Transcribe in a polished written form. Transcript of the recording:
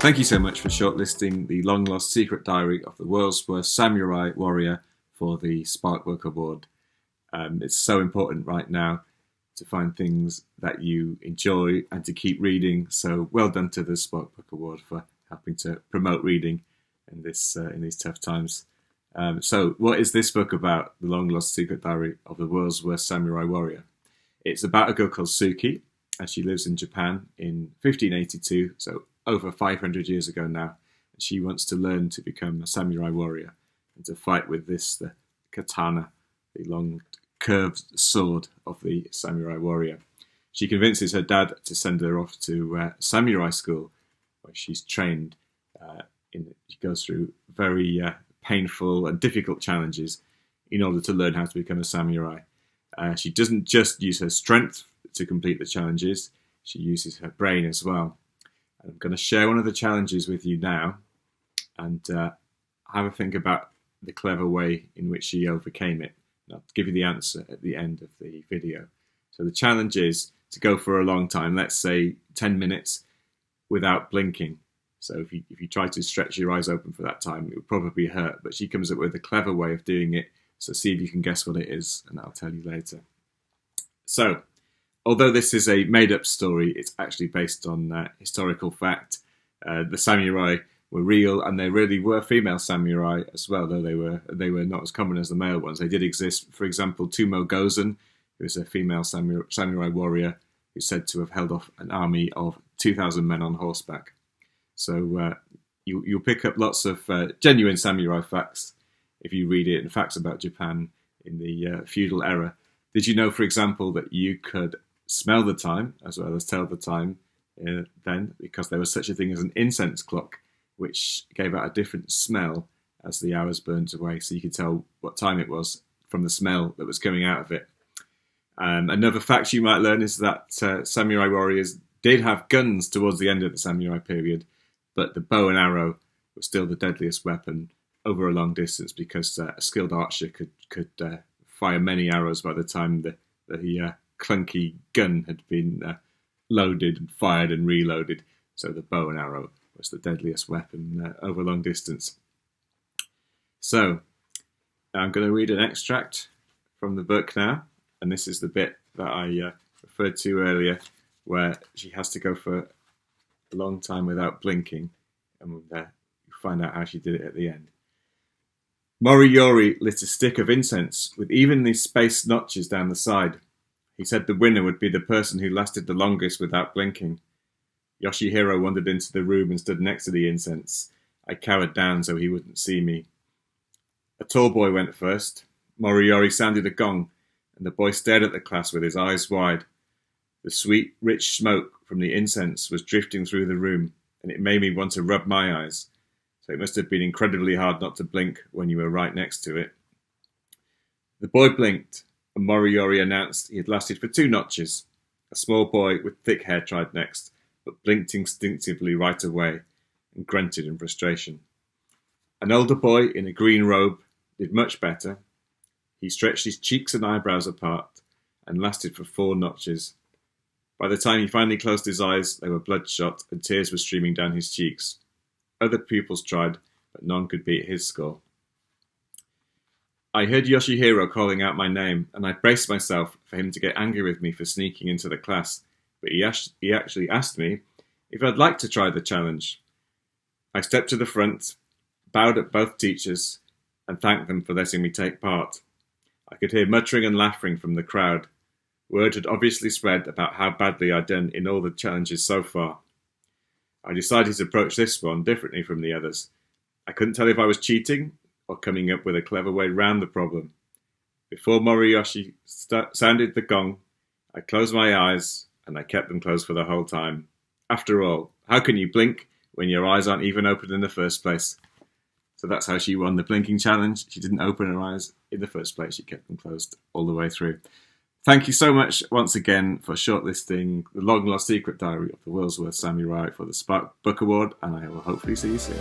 Thank you so much for shortlisting the long lost secret diary of the world's worst samurai warrior for the Spark Book Award. It's so important right now to find things that you enjoy and to keep reading. So well done to the Spark Book Award for helping to promote reading in these tough times. So what is this book about, The Long Lost Secret Diary of the World's Worst Samurai Warrior? It's about a girl called Suki, and she lives in Japan in 1582, so over 500 years ago now. And she wants to learn to become a samurai warrior and to fight with the katana, the long curved sword of the samurai warrior. She convinces her dad to send her off to samurai school, where she's trained. She goes through very painful and difficult challenges in order to learn how to become a samurai. She doesn't just use her strength to complete the challenges, she uses her brain as well. And I'm going to share one of the challenges with you now and have a think about the clever way in which she overcame it. And I'll give you the answer at the end of the video. So the challenge is to go for a long time, let's say 10 minutes, without blinking. So if you try to stretch your eyes open for that time, it would probably hurt. But she comes up with a clever way of doing it. So see if you can guess what it is, and I'll tell you later. So, although this is a made-up story, it's actually based on historical fact. The samurai were real, and they really were female samurai as well, though they were not as common as the male ones. They did exist. For example, Tumo Gozen, who is a female samurai warrior who's said to have held off an army of 2,000 men on horseback. So you'll pick up lots of genuine samurai facts if you read it, and facts about Japan in the feudal era. Did you know, for example, that you could smell the time as well as tell the time then, because there was such a thing as an incense clock, which gave out a different smell as the hours burnt away, so you could tell what time it was from the smell that was coming out of it. Another fact you might learn is that samurai warriors did have guns towards the end of the samurai period, but the bow and arrow was still the deadliest weapon over a long distance, because a skilled archer could fire many arrows by the time the clunky gun had been loaded and fired and reloaded. So the bow and arrow was the deadliest weapon over long distance. So I'm going to read an extract from the book now, and this is the bit that I referred to earlier, where she has to go for a long time without blinking, and we'll find out how she did it at the end. Moriyori lit a stick of incense with evenly spaced notches down the side. He said the winner would be the person who lasted the longest without blinking. Yoshihiro wandered into the room and stood next to the incense. I cowered down so he wouldn't see me. A tall boy went first. Moriyori sounded a gong, and the boy stared at the class with his eyes wide. The sweet, rich smoke from the incense was drifting through the room, and it made me want to rub my eyes. So it must have been incredibly hard not to blink when you were right next to it. The boy blinked, and Moriyori announced he had lasted for 2 notches. A small boy with thick hair tried next, but blinked instinctively right away and grunted in frustration. An older boy in a green robe did much better. He stretched his cheeks and eyebrows apart and lasted for 4 notches. By the time he finally closed his eyes, they were bloodshot and tears were streaming down his cheeks. Other pupils tried, but none could beat his score. I heard Yoshihiro calling out my name, and I braced myself for him to get angry with me for sneaking into the class, but he actually asked me if I'd like to try the challenge. I stepped to the front, bowed at both teachers, and thanked them for letting me take part. I could hear muttering and laughing from the crowd. Word had obviously spread about how badly I'd done in all the challenges so far. I decided to approach this one differently from the others. I couldn't tell if I was cheating or coming up with a clever way round the problem. Before Moriyoshi sounded the gong, I closed my eyes, and I kept them closed for the whole time. After all, how can you blink when your eyes aren't even open in the first place? So that's how she won the blinking challenge. She didn't open her eyes in the first place. She kept them closed all the way through. Thank you so much once again for shortlisting The Long Lost Secret Diary of the World's Worst Samurai for the Spark Book Award, and I will hopefully see you soon.